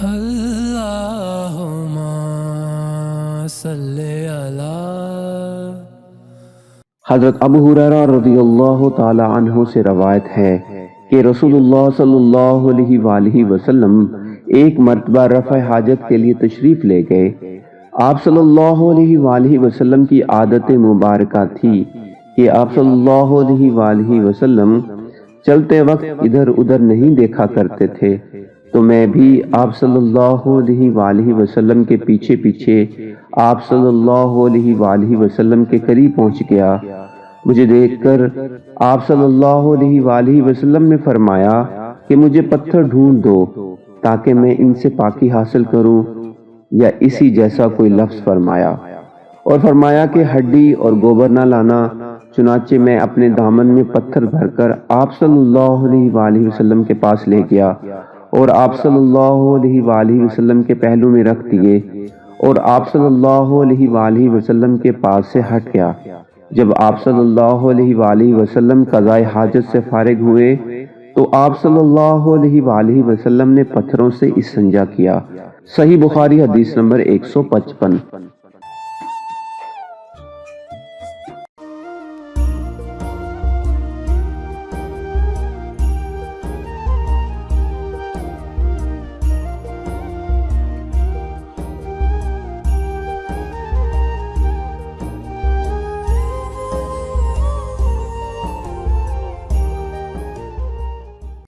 اللہم صلی علی۔ حضرت ابو ہریرہ رضی اللہ تعالی عنہ سے روایت ہے کہ رسول اللہ صلی اللہ علیہ وآلہ وسلم ایک مرتبہ رفع حاجت کے لیے تشریف لے گئے۔ آپ صلی اللہ علیہ وآلہ وسلم کی عادت مبارکہ تھی کہ آپ صلی اللہ علیہ وآلہ وسلم چلتے وقت ادھر ادھر نہیں دیکھا کرتے تھے، تو میں بھی آپ صلی اللہ علیہ وآلہ وسلم کے پیچھے پیچھے آپ صلی اللہ علیہ وآلہ وسلم کے قریب پہنچ گیا۔ مجھے دیکھ کر آپ صلی اللہ علیہ وآلہ وسلم نے فرمایا کہ مجھے پتھر ڈھونڈ دو تاکہ میں ان سے پاکی حاصل کروں، یا اسی جیسا کوئی لفظ فرمایا، اور فرمایا کہ ہڈی اور گوبر نہ لانا۔ چنانچہ میں اپنے دامن میں پتھر بھر کر آپ صلی اللہ علیہ وآلہ وسلم کے پاس لے گیا اور آپ صلی اللہ علیہ وآلہ وسلم کے پہلو میں رکھ دیے، اور آپ صلی اللہ علیہ وآلہ وسلم کے پاس سے ہٹ گیا۔ جب آپ صلی اللہ علیہ وآلہ وسلم قضاء حاجت سے فارغ ہوئے تو آپ صلی اللہ علیہ وآلہ وسلم نے پتھروں سے استنجا کیا۔ صحیح بخاری حدیث نمبر 155۔